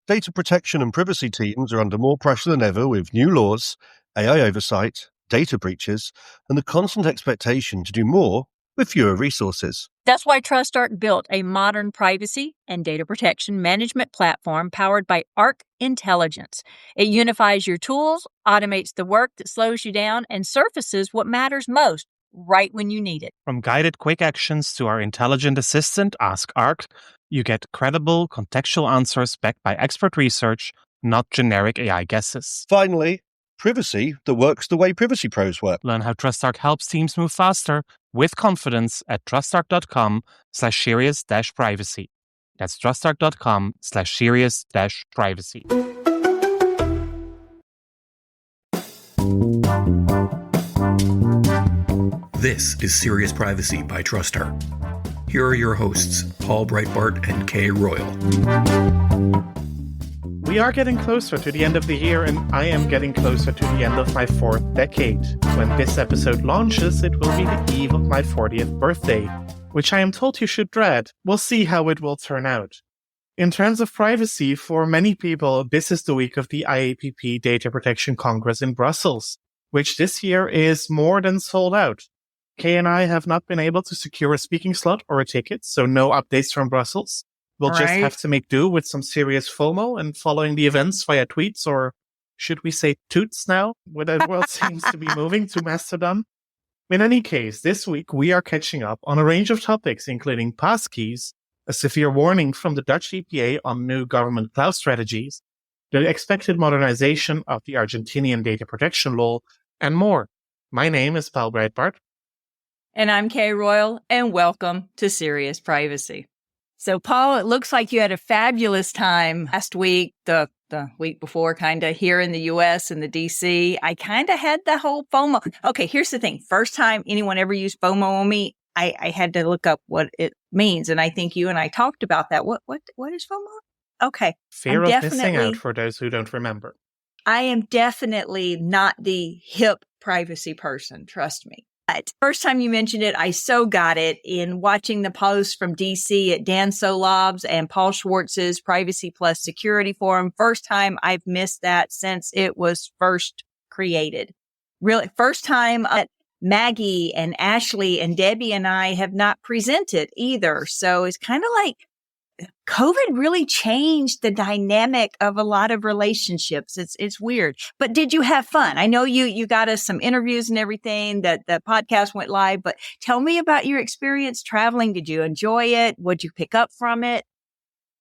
Data protection and privacy teams are under more pressure than ever with new laws, AI oversight, data breaches, and the constant expectation to do more with fewer resources. That's why TrustArc built a modern privacy and data protection management platform powered by Arc Intelligence. It unifies your tools, automates the work that slows you down, and surfaces what matters most right when you need it. From guided quick actions to our intelligent assistant, Ask Arc, you get credible, contextual answers backed by expert research, not generic AI guesses. Finally, privacy that works the way privacy pros work. Learn how TrustArc helps teams move faster with confidence at trustarc.com/serious-privacy. That's trustarc.com/serious-privacy. This is Serious Privacy by TrustArc. Here are your hosts, Paul Breitbart and Kay Royal. We are getting closer to the end of the year, and I am getting closer to the end of my 4th decade. When this episode launches, it will be the eve of my 40th birthday, which I am told you should dread. We'll see how it will turn out. In terms of privacy, for many people, this is the week of the IAPP Data Protection Congress in Brussels, which this year is more than sold out. Kay and I have not been able to secure a speaking slot or a ticket, so no updates from Brussels. We'll just have to make do with some serious FOMO and following the events via tweets, or should we say toots now, where the world seems to be moving to Mastodon. In any case, this week we are catching up on a range of topics, including passkeys, a severe warning from the Dutch EPA on new government cloud strategies, the expected modernization of the Argentinian data protection law, and more. My name is Paul Breitbart. And I'm Kay Royal, and welcome to Serious Privacy. So, Paul, it looks like you had a fabulous time last week, the week before, kind of here in the U.S. and the D.C. I kind of had the whole FOMO. Okay, here's the thing. First time anyone ever used FOMO on me, I had to look up what it means. And I think you and I talked about that. What is FOMO? Okay. Fear of missing out, for those who don't remember. I am definitely not the hip privacy person. Trust me. But first time you mentioned it, I so got it in watching the post from DC at Dan Solob's and Paul Schwartz's Privacy Plus Security Forum. First time I've missed that since it was first created. Really, first time Maggie and Ashley and Debbie and I have not presented either. So it's kind of like COVID really changed the dynamic of a lot of relationships. It's weird. But did you have fun? I know you got us some interviews and everything, that the podcast went live, but tell me about your experience traveling. Did you enjoy it? What'd you pick up from it?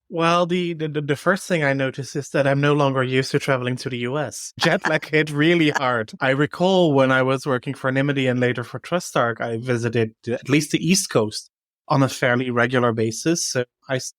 Well, the first thing I noticed is that I'm no longer used to traveling to the US. Jet lag hit really hard. I recall when I was working for Nimity and later for TrustArc, I visited at least the East Coast on a fairly regular basis. So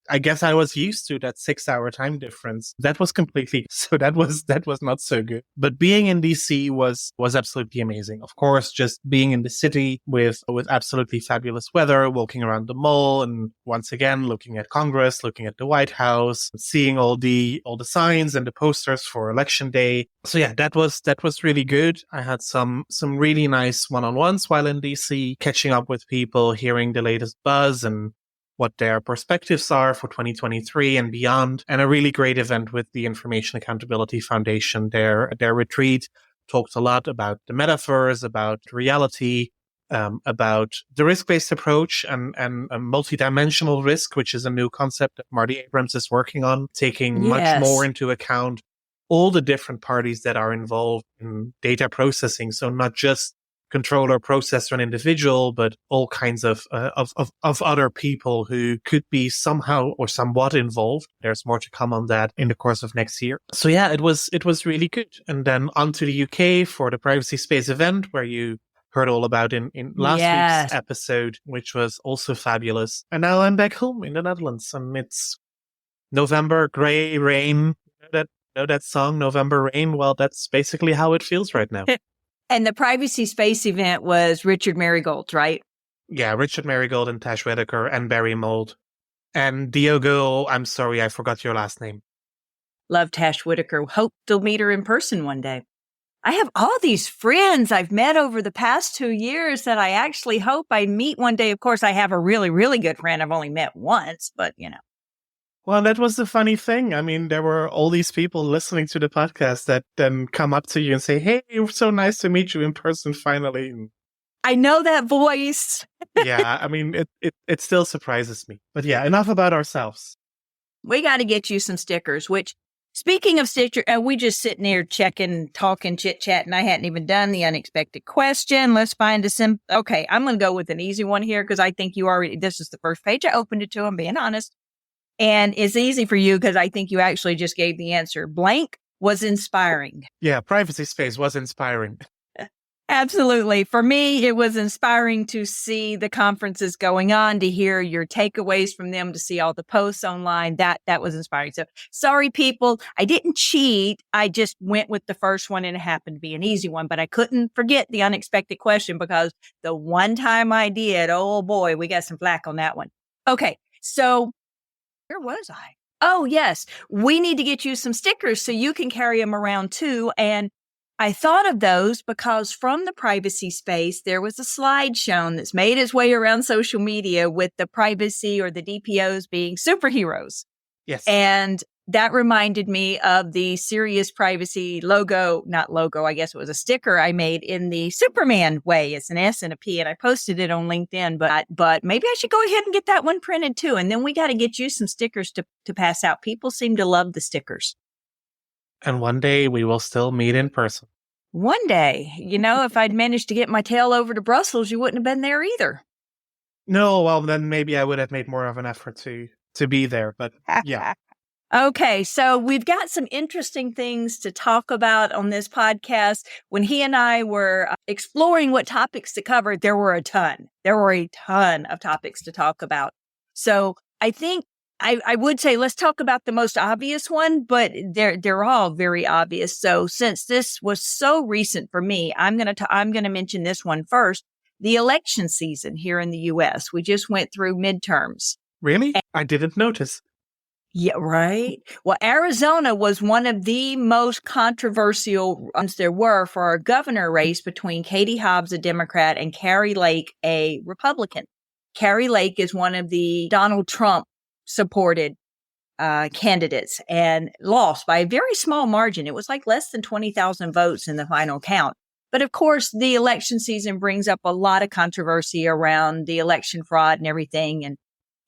I guess I was used to that 6-hour time difference. That was that was not so good. But being in DC was absolutely amazing. Of course, just being in the city with absolutely fabulous weather, walking around the mall, and once again, looking at Congress, looking at the White House, seeing all the signs and the posters for Election Day. So yeah, that was really good. I had some really nice one-on-ones while in DC, catching up with people, hearing the latest buzz and what their perspectives are for 2023 and beyond. And a really great event with the Information Accountability Foundation. Their retreat talked a lot about the metaverse, about reality, about the risk-based approach and a multidimensional risk, which is a new concept that Marty Abrams is working on, taking much more into account all the different parties that are involved in data processing. So not just controller, processor, and individual, but all kinds of other people who could be somehow or somewhat involved. There's more to come on that in the course of next year. So yeah, it was really good. And then on to the UK for the Privacy Space event, where you heard all about in last week's episode, which was also fabulous. And now I'm back home in the Netherlands, and it's November, grey, rain. Know that song, November Rain? Well, that's basically how it feels right now. And the Privacy Space event was Richard Marigold, right? Yeah, Richard Marigold and Tash Whitaker and Barry Mold. And Diogo, I'm sorry, I forgot your last name. Love Tash Whitaker. Hope to meet her in person one day. I have all these friends I've met over the past 2 years that I actually hope I meet one day. Of course, I have a really, really good friend I've only met once, but you know. Well, that was the funny thing. I mean, there were all these people listening to the podcast that then come up to you and say, "Hey, it was so nice to meet you in person finally." And I know that voice. yeah, I mean, it still surprises me. But yeah, enough about ourselves. We got to get you some stickers, which, speaking of stickers, we just sitting there checking, talking, chit-chatting. I hadn't even done the unexpected question. Let's find okay, I'm going to go with an easy one here because I think this is the first page I opened it to, I'm being honest. And it's easy for you because I think you actually just gave the answer. Blank was inspiring. Yeah, Privacy Space was inspiring. Absolutely. For me, it was inspiring to see the conferences going on, to hear your takeaways from them, to see all the posts online. That was inspiring. So sorry, people. I didn't cheat. I just went with the first one and it happened to be an easy one, but I couldn't forget the unexpected question because the one time I did, oh boy, we got some flack on that one. Okay. So where was I? Oh, yes. We need to get you some stickers so you can carry them around too. And I thought of those because from the privacy space, there was a slide shown that's made its way around social media with the privacy or the DPOs being superheroes. Yes. And that reminded me of the Serious Privacy not logo, I guess it was a sticker I made in the Superman way. It's an S and a P, and I posted it on LinkedIn, but maybe I should go ahead and get that one printed too. And then we got to get you some stickers to pass out. People seem to love the stickers. And one day we will still meet in person. One day, if I'd managed to get my tail over to Brussels, you wouldn't have been there either. No, well, then maybe I would have made more of an effort to be there, but yeah. Okay, so we've got some interesting things to talk about on this podcast. When he and I were exploring what topics to cover, there were a ton. There were a ton of topics to talk about. So I think I would say let's talk about the most obvious one, but they're all very obvious. So since this was so recent for me, I'm gonna mention this one first. The election season here in the U.S. We just went through midterms. Really? I didn't notice. Yeah, right. Well, Arizona was one of the most controversial ones there were for our governor race between Katie Hobbs, a Democrat, and Carrie Lake, a Republican. Carrie Lake is one of the Donald Trump supported candidates and lost by a very small margin. It was like less than 20,000 votes in the final count. But of course, the election season brings up a lot of controversy around the election fraud and everything. And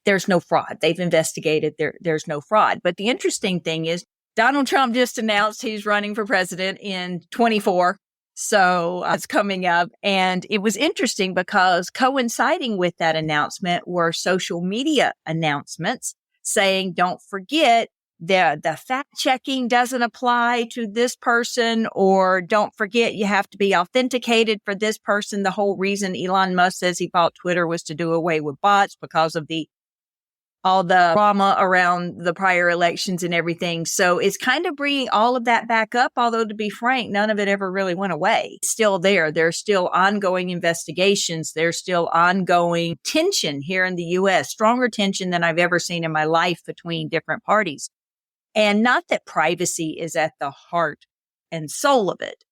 there's no fraud. They've investigated. There's no fraud. But the interesting thing is Donald Trump just announced he's running for president in 24. So it's coming up. And it was interesting because coinciding with that announcement were social media announcements saying, don't forget the fact checking doesn't apply to this person, or don't forget you have to be authenticated for this person. The whole reason Elon Musk says he bought Twitter was to do away with bots because of all the drama around the prior elections and everything. So it's kind of bringing all of that back up. Although to be frank, none of it ever really went away. It's still there. There's still ongoing investigations. There's still ongoing tension here in the U.S., stronger tension than I've ever seen in my life between different parties. And not that privacy is at the heart and soul of it,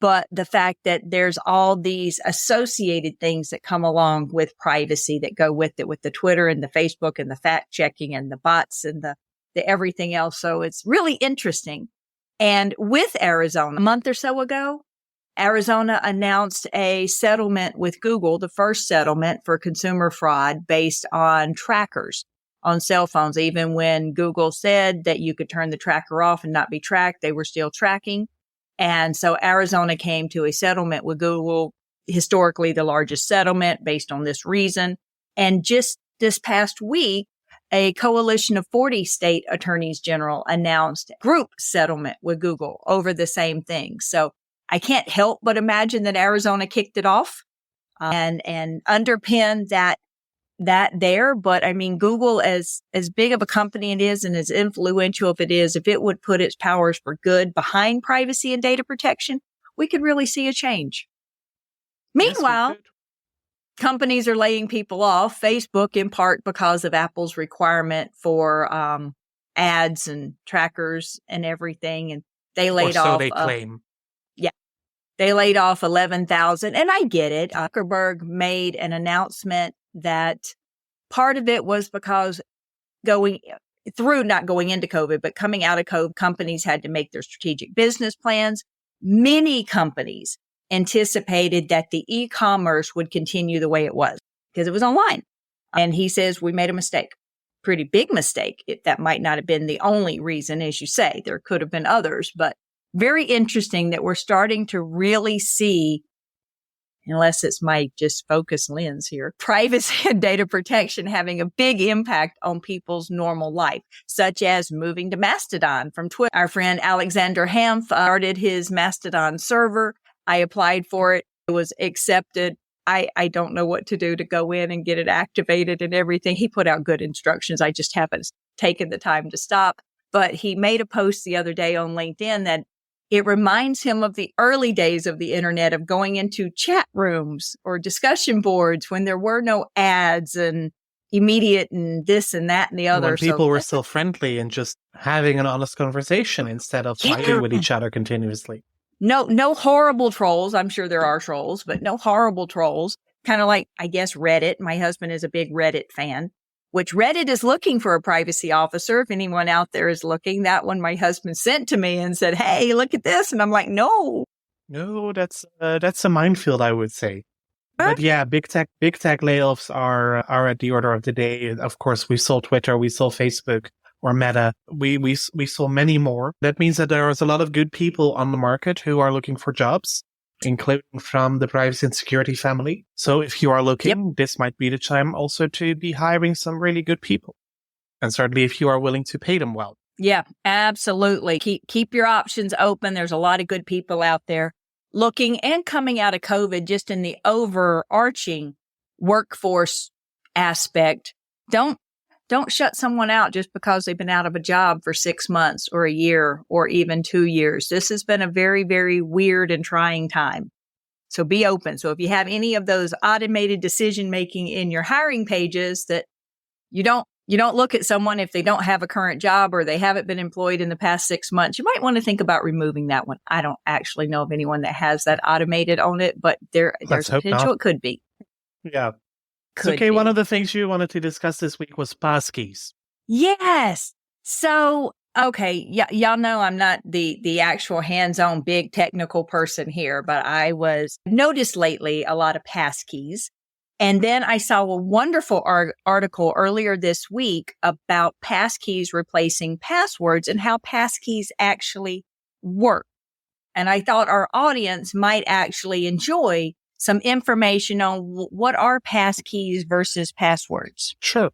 but the fact that there's all these associated things that come along with privacy that go with it, with the Twitter and the Facebook and the fact checking and the bots and the everything else. So it's really interesting. And with Arizona, a month or so ago, Arizona announced a settlement with Google, the first settlement for consumer fraud based on trackers on cell phones. Even when Google said that you could turn the tracker off and not be tracked, they were still tracking. And so Arizona came to a settlement with Google, historically the largest settlement based on this reason. And just this past week, a coalition of 40 state attorneys general announced group settlement with Google over the same thing. So I can't help but imagine that Arizona kicked it off and underpinned that there. But I mean, Google, as big of a company it is and as influential as it is, if it would put its powers for good behind privacy and data protection, we could really see a change. Meanwhile, Yes, companies are laying people off. Facebook, in part because of Apple's requirement for ads and trackers and everything. And they laid or off. so they claim. They laid off 11,000. And I get it. Zuckerberg made an announcement that part of it was because through not going into COVID, but coming out of COVID, companies had to make their strategic business plans. Many companies anticipated that the e-commerce would continue the way it was because it was online. And he says, we made a mistake, pretty big mistake. That might not have been the only reason, as you say, there could have been others, but very interesting that we're starting to really see, unless it's my just focus lens here, privacy and data protection having a big impact on people's normal life, such as moving to Mastodon from Twitter. Our friend Alexander Hanf started his Mastodon server. I applied for it. It was accepted. I don't know what to do to go in and get it activated and everything. He put out good instructions. I just haven't taken the time to stop. But he made a post the other day on LinkedIn that it reminds him of the early days of the internet, of going into chat rooms or discussion boards when there were no ads and immediate and this and that and the other. When people were still friendly and just having an honest conversation instead of fighting with each other continuously. No horrible trolls. I'm sure there are trolls, but no horrible trolls. Kind of like, I guess, Reddit. My husband is a big Reddit fan, which Reddit is looking for a privacy officer. If anyone out there is looking, that one my husband sent to me and said, hey, look at this. And I'm like, no, that's a minefield, I would say. But yeah, big tech layoffs are at the order of the day. Of course, we saw Twitter, we saw Facebook or Meta. We saw many more. That means that there is a lot of good people on the market who are looking for jobs, including from the privacy and security family. So if you are looking, this might be the time also to be hiring some really good people. And certainly if you are willing to pay them well. Yeah, absolutely. Keep your options open. There's a lot of good people out there looking and coming out of COVID, just in the overarching workforce aspect. Don't shut someone out just because they've been out of a job for 6 months or a year or even 2 years. This has been a very, very weird and trying time. So be open. So if you have any of those automated decision making in your hiring pages that you don't look at someone if they don't have a current job or they haven't been employed in the past 6 months, you might want to think about removing that one. I don't actually know of anyone that has that automated on it, but there's potential it could be. Yeah. Okay, one of the things you wanted to discuss this week was passkeys. Yes. So, okay, y'all know I'm not the actual hands-on big technical person here, but I noticed lately a lot of passkeys. And then I saw a wonderful article earlier this week about passkeys replacing passwords and how passkeys actually work. And I thought our audience might actually enjoy some information on what are passkeys versus passwords. Sure.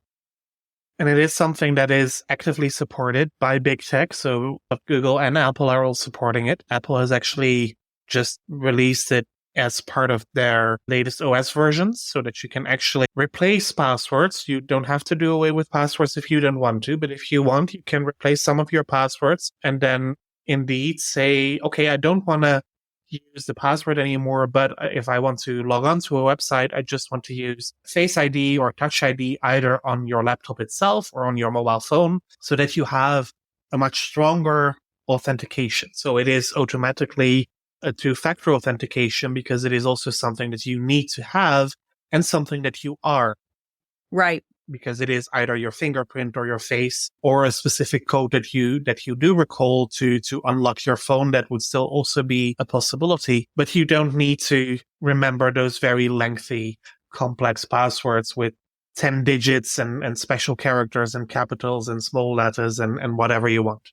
And it is something that is actively supported by big tech. So Google and Apple are all supporting it. Apple has actually just released it as part of their latest OS versions so that you can actually replace passwords. You don't have to do away with passwords if you don't want to, but if you want, you can replace some of your passwords and then indeed say, okay, I don't want to use the password anymore, but if I want to log on to a website, I just want to use Face ID or Touch ID either on your laptop itself or on your mobile phone so that you have a much stronger authentication. So it is automatically a two-factor authentication because it is also something that you need to have and something that you are. Right. Because it is either your fingerprint or your face or a specific code that you do recall to unlock your phone. That would still also be a possibility, but you don't need to remember those very lengthy, complex passwords with 10 digits and special characters and capitals and small letters and whatever you want.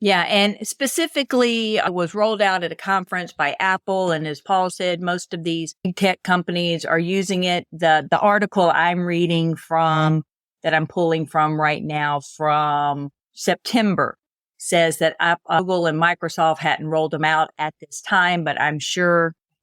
Yeah, and specifically, it was rolled out at a conference by Apple, and as Paul said, most of these big tech companies are using it. The article I'm reading from, that I'm pulling from right now from September, says that Google and Microsoft hadn't rolled them out at this time, but I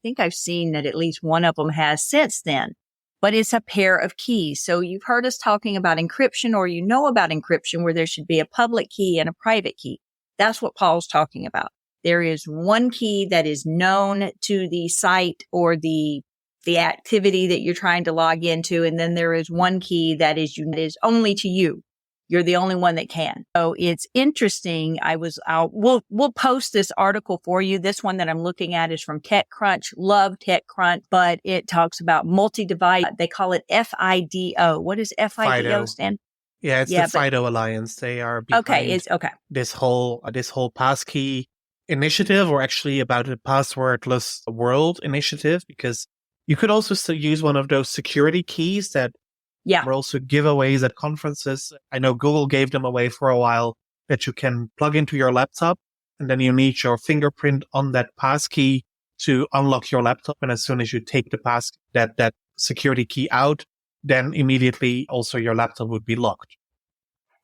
think I've seen that at least one of them has since then. But it's a pair of keys. So you've heard us talking about encryption, or you know about encryption, where there should be a public key and a private key. That's what Paul's talking about. There is one key that is known to the site or the activity that you're trying to log into. And then there is one key that is only to you. You're the only one that can. So it's interesting. We'll post this article for you. This one that I'm looking at is from TechCrunch. Love TechCrunch, but it talks about multi-device. They call it FIDO. What does FIDO stand? Yeah, it's Yeah, the but FIDO Alliance. They are okay, behind it's okay. this whole passkey initiative, or actually about a passwordless world initiative, because you could also still use one of those security keys that Yeah. were also giveaways at conferences. I know Google gave them away for a while, that you can plug into your laptop, and then you need your fingerprint on that passkey to unlock your laptop. And as soon as you take that security key out, then immediately also your laptop would be locked.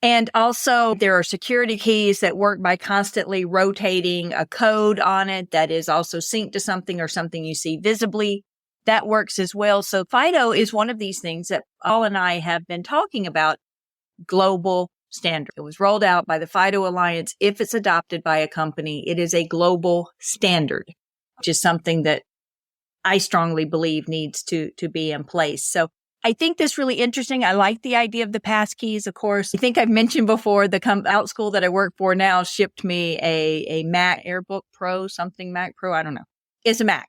And also there are security keys that work by constantly rotating a code on it that is also synced to something or something you see visibly. That works as well. So FIDO is one of these things that Paul and I have been talking about, global standard. It was rolled out by the FIDO Alliance. If it's adopted by a company, it is a global standard, which is something that I strongly believe needs to be in place. So I think that's really interesting. I like the idea of the passkeys, of course. I think I've mentioned before, the OutSchool that I work for now shipped me a Mac AirBook Pro, something Mac Pro. I don't know. It's a Mac.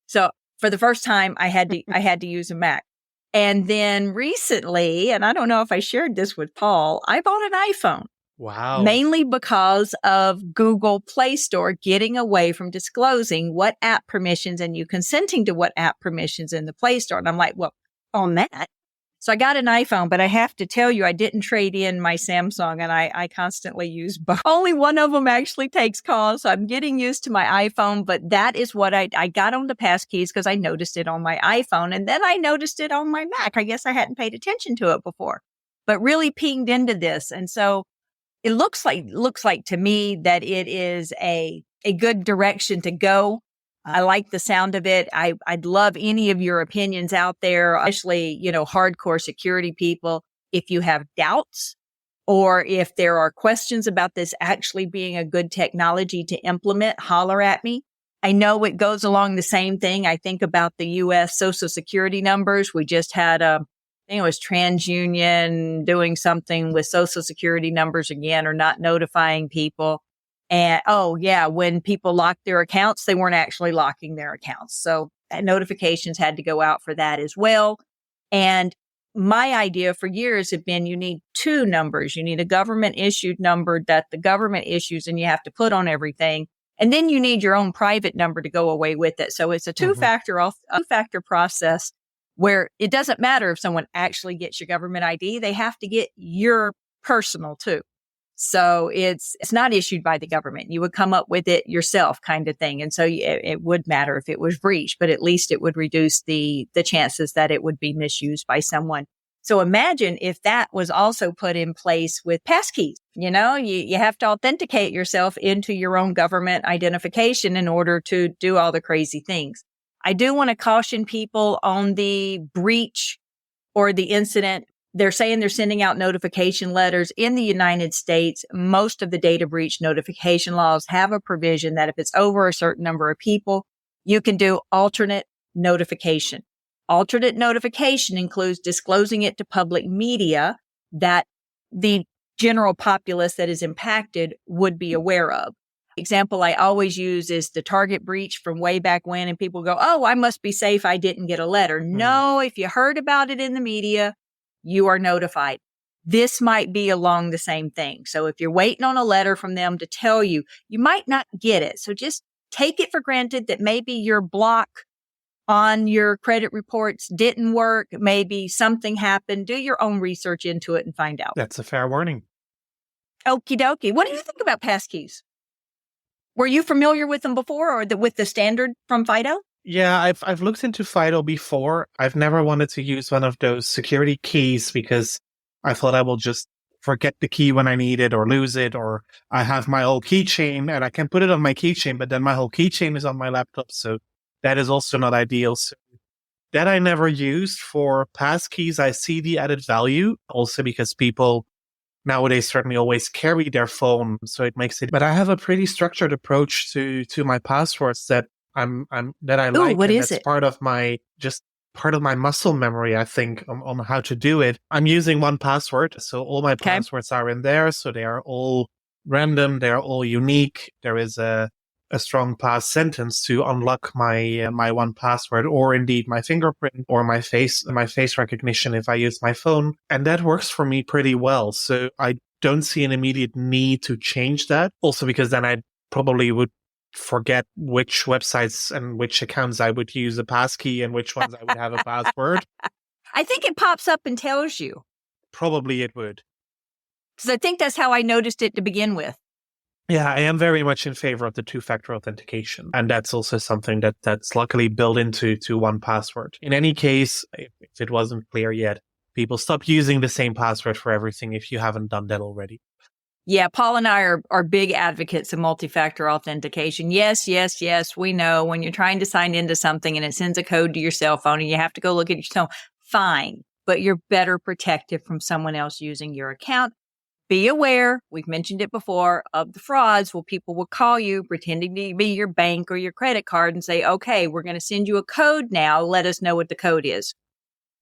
So for the first time, I had to use a Mac. And then recently, and I don't know if I shared this with Paul, I bought an iPhone. Wow. Mainly because of Google Play Store getting away from disclosing what app permissions and you consenting to what app permissions in the Play Store. And I'm like, well, on that. So I got an iPhone, but I have to tell you, I didn't trade in my Samsung, and I constantly use both. Only one of them actually takes calls. So I'm getting used to my iPhone, but that is what I got on the passkeys because I noticed it on my iPhone, and then I noticed it on my Mac. I guess I hadn't paid attention to it before, but really pinged into this. And so it looks like to me that it is a good direction to go. I like the sound of it. I'd love any of your opinions out there, especially, hardcore security people. If you have doubts or if there are questions about this actually being a good technology to implement, holler at me. I know it goes along the same thing. I think about the U.S. Social Security numbers. We just had I think it was TransUnion doing something with Social Security numbers again, or not notifying people. And when people locked their accounts, they weren't actually locking their accounts. So notifications had to go out for that as well. And my idea for years have been you need two numbers. You need a government issued number that the government issues and you have to put on everything. And then you need your own private number to go away with it. So it's a two-factor process where it doesn't matter if someone actually gets your government ID. They have to get your personal too. So it's not issued by the government. You would come up with it yourself, kind of thing. And so it would matter if it was breached, but at least it would reduce the chances that it would be misused by someone. So imagine if that was also put in place with passkeys. You have to authenticate yourself into your own government identification in order to do all the crazy things. I do want to caution people on the breach or the incident. They're saying they're sending out notification letters. In the United States, most of the data breach notification laws have a provision that if it's over a certain number of people, you can do alternate notification. Alternate notification includes disclosing it to public media that the general populace that is impacted would be aware of. Example I always use is the Target breach from way back when, and people go, oh, I must be safe. I didn't get a letter. No, if you heard about it in the media, you are notified. This might be along the same thing. So if you're waiting on a letter from them to tell you, you might not get it. So just take it for granted that maybe your block on your credit reports didn't work. Maybe something happened. Do your own research into it and find out. That's a fair warning. Okie dokie. What do you think about passkeys? Were you familiar with them before, or with the standard from FIDO? Yeah, I've looked into FIDO before. I've never wanted to use one of those security keys because I thought I will just forget the key when I need it or lose it, or I have my old keychain and I can put it on my keychain, but then my whole keychain is on my laptop. So that is also not ideal. So that I never used. For passkeys, I see the added value also because people nowadays certainly always carry their phone. So it makes it, but I have a pretty structured approach to my passwords that that I like. What and is that's it? part of my muscle memory, I think, on how to do it. I'm using 1Password. So all my passwords are in there. So they are all random. They are all unique. There is a a strong pass sentence to unlock my my one password, or indeed my fingerprint or my face recognition if I use my phone. And that works for me pretty well. So I don't see an immediate need to change that. Also because then I probably would forget which websites and which accounts I would use a passkey and which ones I would have a password. I think it pops up and tells you. Probably it would. Because I think that's how I noticed it to begin with. Yeah, I am very much in favor of the two-factor authentication. And that's also something that's luckily built into one password. In any case, if it wasn't clear yet, people stop using the same password for everything if you haven't done that already. Yeah, Paul and I are big advocates of multi-factor authentication. Yes, we know when you're trying to sign into something and it sends a code to your cell phone and you have to go look at your phone, fine. But you're better protected from someone else using your account. Be aware, we've mentioned it before, of the frauds where people will call you pretending to be your bank or your credit card and say, okay, we're going to send you a code now. Let us know what the code is.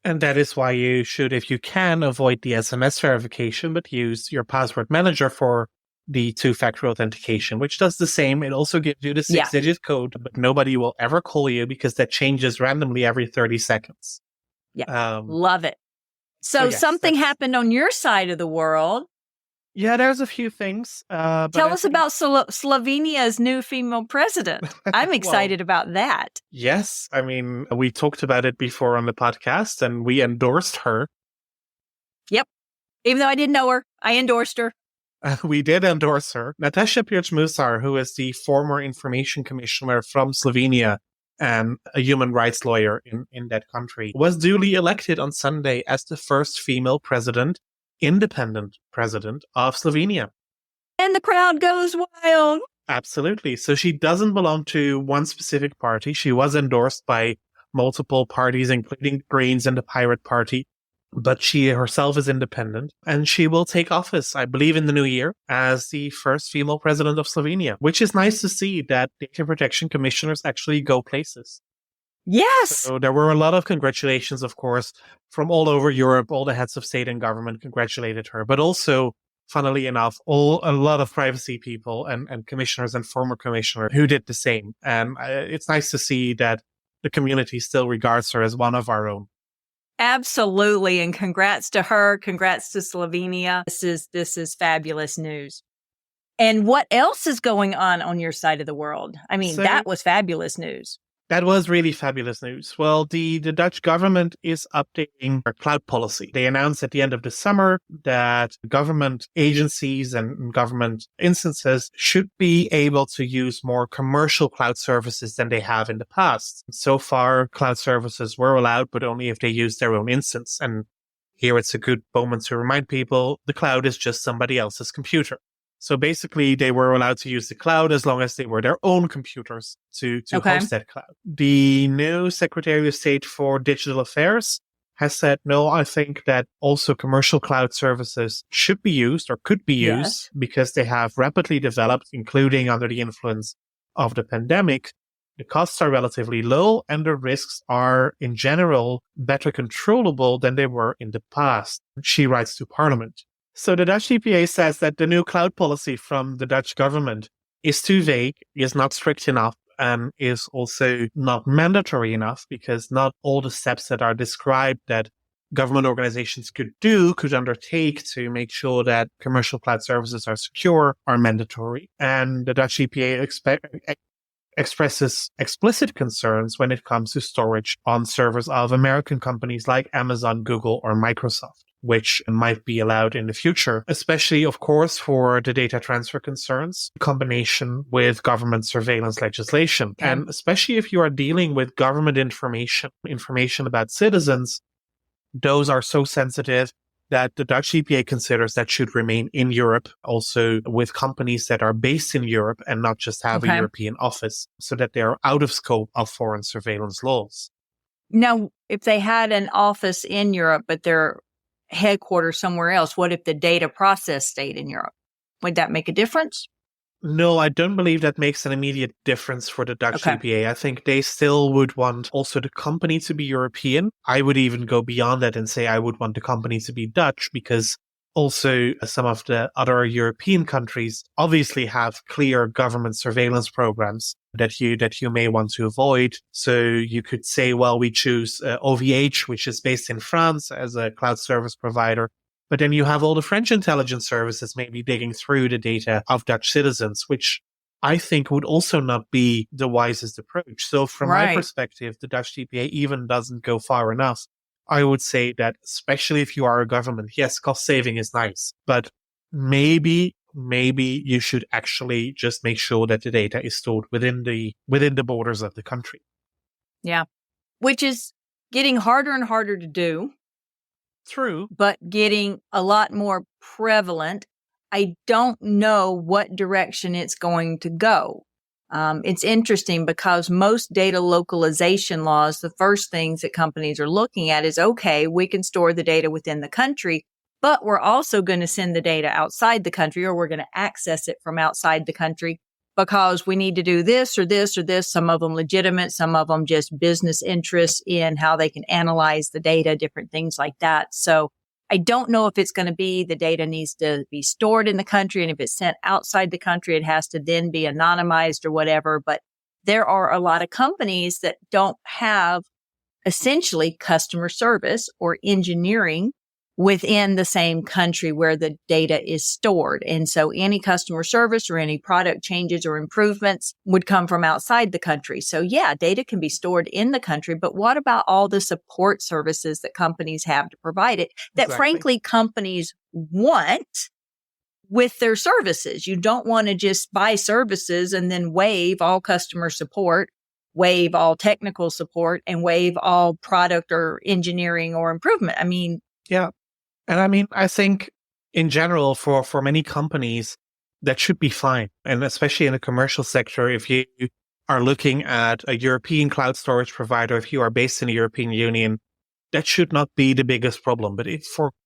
And that is why you should, if you can, avoid the SMS verification, but use your password manager for the two-factor authentication, which does the same. It also gives you the 6-digit code, but nobody will ever call you because that changes randomly every 30 seconds. Yeah, love it. So yes, something happened on your side of the world. Yeah, there's a few things. Tell us about Slovenia's new female president. I'm excited about that. Yes. I mean, we talked about it before on the podcast and we endorsed her. Yep. Even though I didn't know her, I endorsed her. We did endorse her. Nataša Pirc-Musar, who is the former information commissioner from Slovenia and a human rights lawyer in that country, was duly elected on Sunday as the first female independent president of Slovenia. And the crowd goes wild. Absolutely. So she doesn't belong to one specific party. She was endorsed by multiple parties, including Greens and the Pirate Party, but she herself is independent, and she will take office, I believe, in the new year as the first female president of Slovenia, which is nice to see that data protection commissioners actually go places. Yes. So there were a lot of congratulations, of course, from all over Europe. All the heads of state and government congratulated her, but also, funnily enough, a lot of privacy people and commissioners and former commissioners who did the same. And it's nice to see that the community still regards her as one of our own. Absolutely. And congrats to her. Congrats to Slovenia. This is fabulous news. And what else is going on your side of the world? I mean, that was fabulous news. That was really fabulous news. Well, the Dutch government is updating their cloud policy. They announced at the end of the summer that government agencies and government instances should be able to use more commercial cloud services than they have in the past. So far, cloud services were allowed, but only if they use their own instance. And here it's a good moment to remind people the cloud is just somebody else's computer. So basically, they were allowed to use the cloud as long as they were their own computers to host that cloud. The new Secretary of State for Digital Affairs has said, no, I think that also commercial cloud services should be used or could be used because they have rapidly developed, including under the influence of the pandemic. The costs are relatively low and the risks are, in general, better controllable than they were in the past, she writes to Parliament. So the Dutch EPA says that the new cloud policy from the Dutch government is too vague, is not strict enough, and is also not mandatory enough because not all the steps that are described that government organizations could undertake to make sure that commercial cloud services are secure are mandatory. And the Dutch EPA expresses explicit concerns when it comes to storage on servers of American companies like Amazon, Google, or Microsoft, which might be allowed in the future, especially, of course, for the data transfer concerns, in combination with government surveillance legislation. And especially if you are dealing with government information about citizens, those are so sensitive that the Dutch EPA considers that should remain in Europe, also with companies that are based in Europe and not just have a European office, so that they are out of scope of foreign surveillance laws. Now, if they had an office in Europe, but they're headquarters somewhere else, what if the data process stayed in Europe? Would that make a difference? No, I don't believe that makes an immediate difference for the Dutch EPA. I think they still would want also the company to be European. I would even go beyond that and say I would want the company to be Dutch because Also, some of the other European countries obviously have clear government surveillance programs that you may want to avoid. So you could say, well, we choose OVH, which is based in France as a cloud service provider. But then you have all the French intelligence services maybe digging through the data of Dutch citizens, which I think would also not be the wisest approach. So from my perspective, the Dutch TPA even doesn't go far enough. I would say that especially if you are a government, yes, cost saving is nice, but maybe you should actually just make sure that the data is stored within the borders of the country. Yeah. Which is getting harder and harder to do. True. But getting a lot more prevalent. I don't know what direction it's going to go. It's interesting because most data localization laws, the first things that companies are looking at is, okay, we can store the data within the country, but we're also going to send the data outside the country, or we're going to access it from outside the country because we need to do this or this or this. Some of them legitimate, some of them just business interests in how they can analyze the data, different things like that. So I don't know if it's going to be the data needs to be stored in the country, and if it's sent outside the country, it has to then be anonymized or whatever. But there are a lot of companies that don't have essentially customer service or engineering within the same country where the data is stored. And so any customer service or any product changes or improvements would come from outside the country. So yeah, data can be stored in the country, but what about all the support services that companies have to provide it that frankly companies want with their services? You don't want to just buy services and then waive all customer support, waive all technical support, and waive all product or engineering or improvement. I mean, yeah. And I mean, I think in general, for many companies, that should be fine. And especially in the commercial sector, if you are looking at a European cloud storage provider, if you are based in the European Union, that should not be the biggest problem. But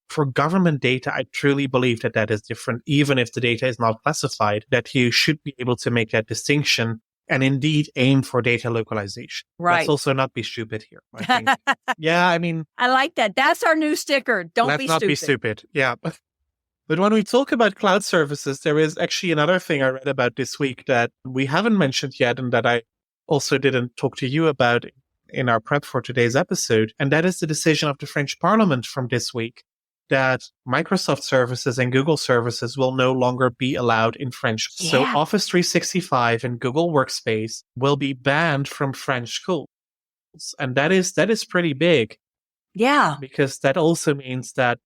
for government data, I truly believe that is different. Even if the data is not classified, that you should be able to make that distinction and indeed aim for data localization. Right. Let's also not be stupid here. I think. Yeah, I mean, I like that. That's our new sticker. Don't be stupid. Let's not be stupid. Yeah. But when we talk about cloud services, there is actually another thing I read about this week that we haven't mentioned yet, and that I also didn't talk to you about in our prep for today's episode. And that is the decision of the French Parliament from this week that Microsoft services and Google services will no longer be allowed in French. Yeah. So Office 365 and Google Workspace will be banned from French schools. And that is pretty big. Yeah. Because that also means that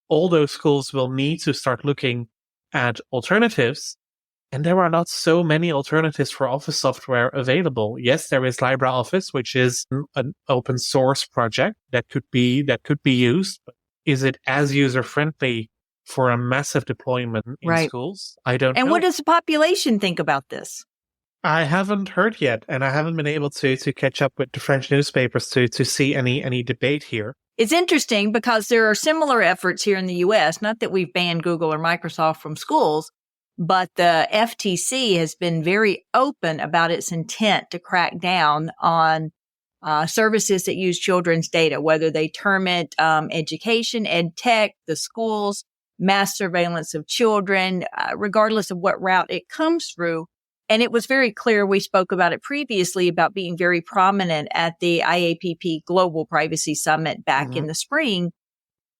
all those schools will need to start looking at alternatives. And there are not so many alternatives for Office software available. Yes, there is LibreOffice, which is an open source project that could be used. But is it as user-friendly for a massive deployment in schools? I don't know. And what does the population think about this? I haven't heard yet, and I haven't been able to catch up with the French newspapers to see any debate here. It's interesting because there are similar efforts here in the U.S., not that we've banned Google or Microsoft from schools, but the FTC has been very open about its intent to crack down on services that use children's data, whether they term it education, ed tech, the schools, mass surveillance of children, regardless of what route it comes through. And it was very clear, we spoke about it previously, about being very prominent at the IAPP Global Privacy Summit back in the spring.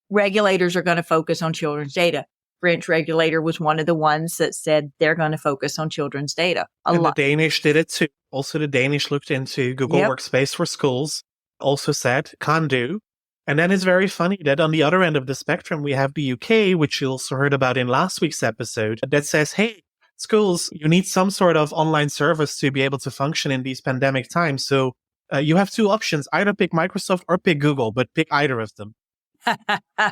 Regulators are going to focus on children's data. French regulator was one of the ones that said they're going to focus on children's data. The Danish did it too. Also, the Danish looked into Google Workspace for schools, also said, can do. And then it's very funny that on the other end of the spectrum, we have the UK, which you also heard about in last week's episode, that says, hey, schools, you need some sort of online service to be able to function in these pandemic times. So you have two options, either pick Microsoft or pick Google, but pick either of them.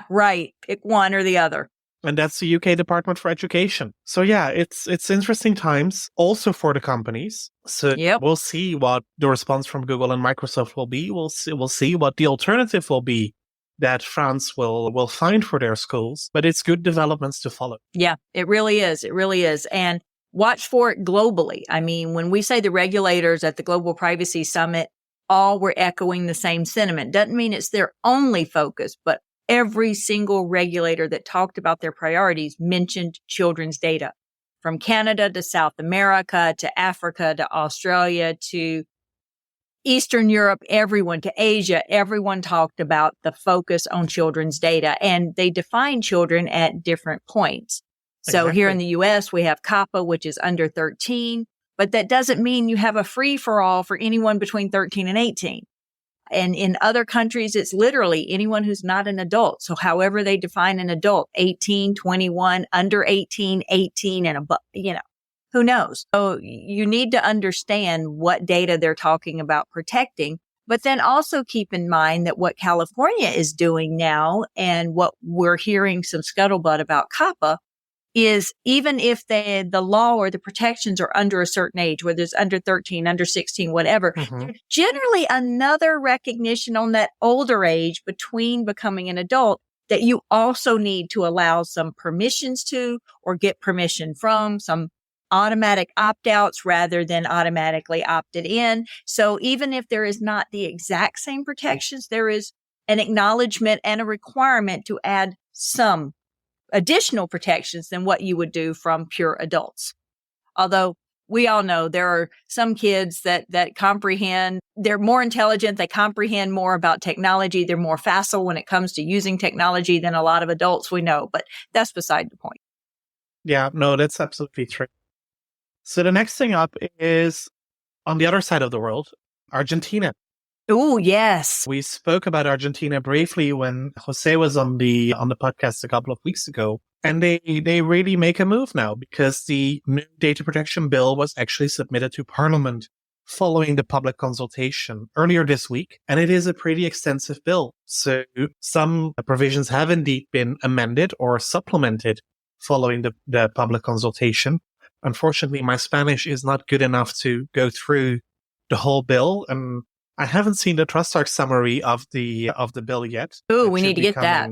Right. Pick one or the other. And that's the UK Department for Education. So yeah, it's interesting times also for the companies. So we'll see what the response from Google and Microsoft will be. We'll see what the alternative will be that France will find for their schools. But it's good developments to follow. Yeah, it really is. It really is. And watch for it globally. I mean, when we say the regulators at the Global Privacy Summit all were echoing the same sentiment, doesn't mean it's their only focus, but every single regulator that talked about their priorities mentioned children's data. From Canada to South America to Africa to Australia to Eastern Europe, everyone to Asia, everyone talked about the focus on children's data, and they define children at different points. So here in the US, we have COPPA, which is under 13, but that doesn't mean you have a free for all for anyone between 13 and 18. And in other countries, it's literally anyone who's not an adult. So however they define an adult, 18, 21, under 18, 18 and above, who knows? So you need to understand what data they're talking about protecting, but then also keep in mind that what California is doing now and what we're hearing some scuttlebutt about COPPA is even if the law or the protections are under a certain age, whether it's under 13, under 16, whatever, there's generally another recognition on that older age between becoming an adult that you also need to allow some permissions to or get permission from, some automatic opt-outs rather than automatically opted in. So even if there is not the exact same protections, there is an acknowledgement and a requirement to add some additional protections than what you would do from pure adults. Although we all know there are some kids that comprehend, they're more intelligent, they comprehend more about technology, they're more facile when it comes to using technology than a lot of adults we know, but that's beside the point. Yeah, no, that's absolutely true. So the next thing up is on the other side of the world, Argentina. Oh, yes. We spoke about Argentina briefly when Jose was on the podcast a couple of weeks ago. And they really make a move now because the new data protection bill was actually submitted to Parliament following the public consultation earlier this week. And it is a pretty extensive bill. So some provisions have indeed been amended or supplemented following the public consultation. Unfortunately, my Spanish is not good enough to go through the whole bill, and I haven't seen the TrustArc summary of the bill yet. Ooh, we need to get that.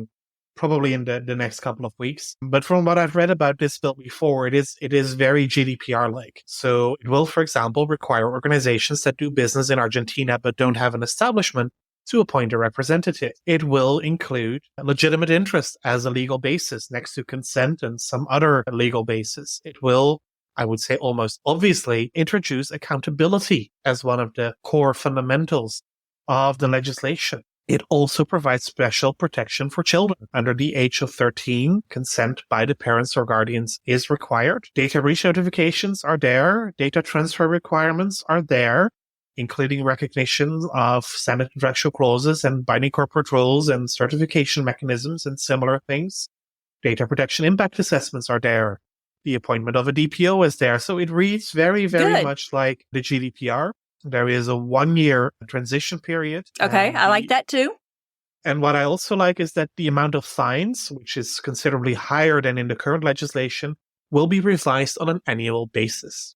Probably in the next couple of weeks. But from what I've read about this bill before, it is very GDPR-like. So it will, for example, require organizations that do business in Argentina but don't have an establishment to appoint a representative. It will include legitimate interest as a legal basis next to consent and some other legal basis. It will, I would say almost obviously, introduce accountability as one of the core fundamentals of the legislation. It also provides special protection for children. Under the age of 13, consent by the parents or guardians is required. Data breach notifications are there. Data transfer requirements are there, including recognition of standard contractual clauses and binding corporate rules and certification mechanisms and similar things. Data protection impact assessments are there. The appointment of a DPO is there. So it reads very, very much like the GDPR. There is a 1-year transition period. Okay, I like that too. And what I also like is that the amount of fines, which is considerably higher than in the current legislation, will be revised on an annual basis.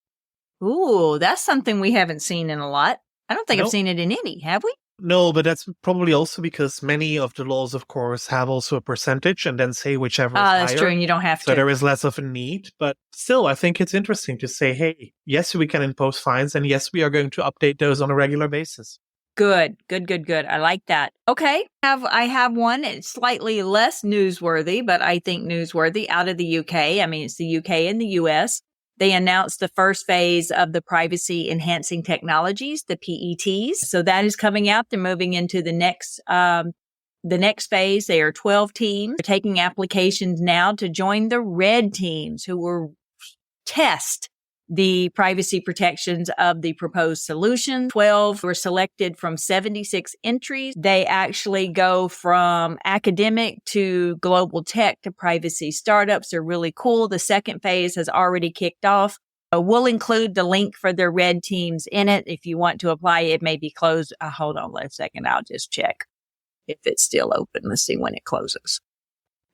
Ooh, that's something we haven't seen in a lot. I don't think I've seen it in any, have we? No, but that's probably also because many of the laws, of course, have also a percentage and then say whichever is higher. That's true, and you don't have to. So there is less of a need. But still, I think it's interesting to say, hey, yes, we can impose fines, and yes, we are going to update those on a regular basis. Good. I like that. Okay, I have one. It's slightly less newsworthy, but I think newsworthy out of the UK. I mean, it's the UK and the US. They announced the first phase of the privacy enhancing technologies, the PETs. So that is coming out. They're moving into the next phase. They are 12 teams. They're taking applications now to join the red teams who will test the privacy protections of the proposed solution. 12 were selected from 76 entries. They actually go from academic to global tech to privacy startups. They're really cool. The second phase has already kicked off. We'll include the link for the red teams in it. If you want to apply, it may be closed. Hold on a second. I'll just check if it's still open. Let's see when it closes.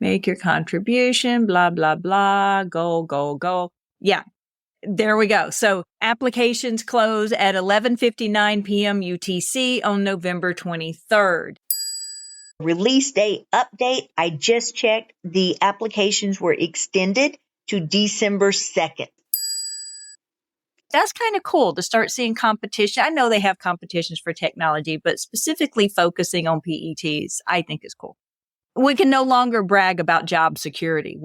Make your contribution, blah, blah, blah. Go. Yeah. There we go. So applications close at 11:59 p.m. UTC on November 23rd. Release date update. I just checked. The applications were extended to December 2nd. That's kind of cool to start seeing competition. I know they have competitions for technology, but specifically focusing on PETs, I think is cool. We can no longer brag about job security.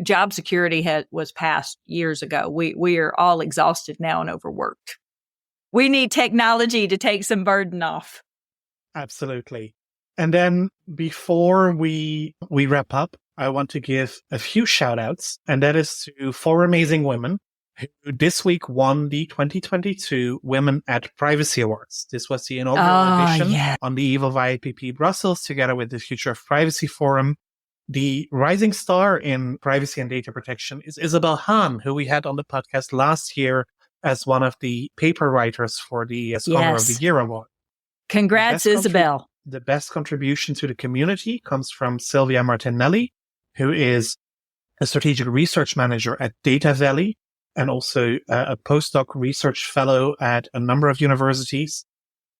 Job security was passed years ago. We are all exhausted now and overworked. We need technology to take some burden off. Absolutely. And then before we wrap up, I want to give a few shout outs, and that is to 4 amazing women who this week won the 2022 Women at Privacy Awards. This was the inaugural edition on the eve of IAPP Brussels, together with the Future of Privacy Forum. The rising star in privacy and data protection is Isabel Hahn, who we had on the podcast last year as one of the paper writers for the Scholar of the Year Award. Congrats, Isabel. The best contribution to the community comes from Silvia Martinelli, who is a strategic research manager at Data Valley and also a postdoc research fellow at a number of universities.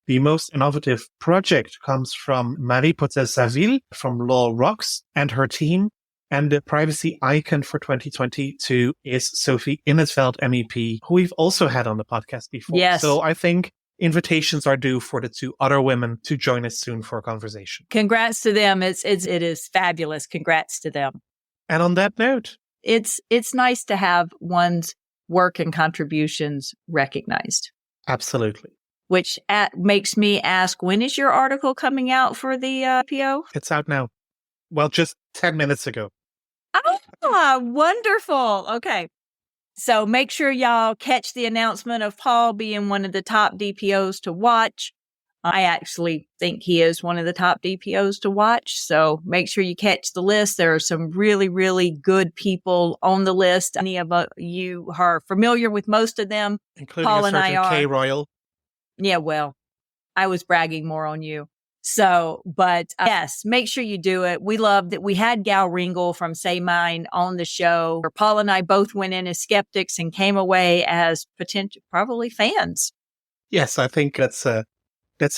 The most innovative project comes from Marie Potel-Saville from Law Rocks and her team. And the privacy icon for 2022 is Sophie Innetveld, MEP, who we've also had on the podcast before. Yes. So I think invitations are due for the 2 other women to join us soon for a conversation. Congrats to them. It is fabulous. Congrats to them. And on that note, it's nice to have one's work and contributions recognized. Absolutely. Which makes me ask, when is your article coming out for the PO? It's out now. Well, just 10 minutes ago. Wonderful. Okay. So make sure y'all catch the announcement of Paul being one of the top DPOs to watch. I actually think he is one of the top DPOs to watch. So make sure you catch the list. There are some really, really good people on the list. Any of you are familiar with most of them. Including Paul a and I certain are. K. Royal. Yeah, well, I was bragging more on you. So, but yes, make sure you do it. We love that we had Gal Ringel from Say Mine on the show. Paul and I both went in as skeptics and came away as potential, probably fans. Yes, I think that's a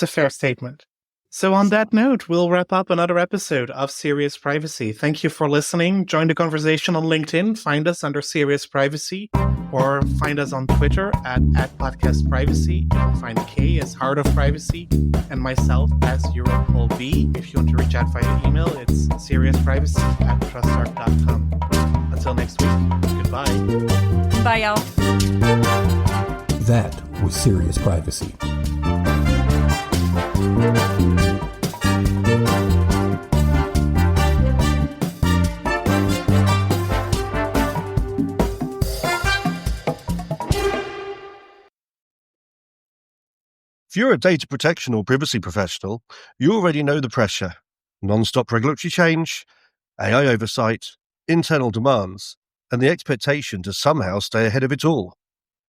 fair statement. So on that note, we'll wrap up another episode of Serious Privacy. Thank you for listening. Join the conversation on LinkedIn. Find us under Serious Privacy, or find us on Twitter at Podcast Privacy. You'll find Kay as Heart of Privacy and myself as Europol B. If you want to reach out via email, it's seriousprivacy@trustarc.com. Until next week, goodbye. Bye, y'all. That was Serious Privacy. If you're a data protection or privacy professional, you already know the pressure. Non-stop regulatory change, AI oversight, internal demands, and the expectation to somehow stay ahead of it all.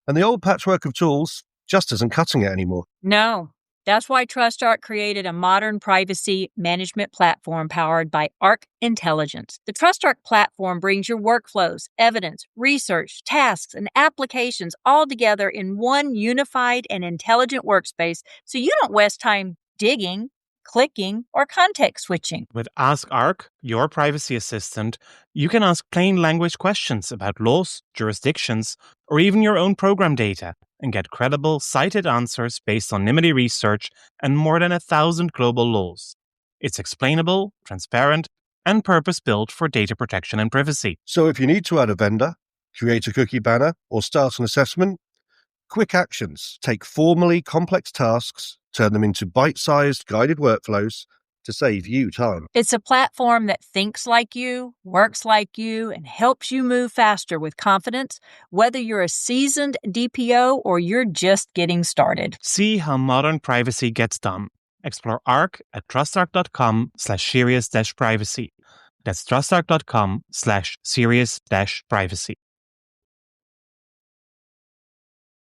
And the old patchwork of tools just isn't cutting it anymore. No. That's why TrustArc created a modern privacy management platform powered by Arc Intelligence. The TrustArc platform brings your workflows, evidence, research, tasks, and applications all together in one unified and intelligent workspace so you don't waste time digging, clicking, or context switching. With Ask Arc, your privacy assistant, you can ask plain language questions about laws, jurisdictions, or even your own program data, and get credible, cited answers based on NIMBY research and more than 1,000 global laws. It's explainable, transparent, and purpose-built for data protection and privacy. So if you need to add a vendor, create a cookie banner, or start an assessment, quick actions take formally complex tasks, turn them into bite-sized guided workflows to save you time. It's a platform that thinks like you, works like you, and helps you move faster with confidence, whether you're a seasoned DPO or you're just getting started. See how modern privacy gets done. Explore Arc at trustarc.com/serious-privacy. That's trustarc.com/serious-privacy.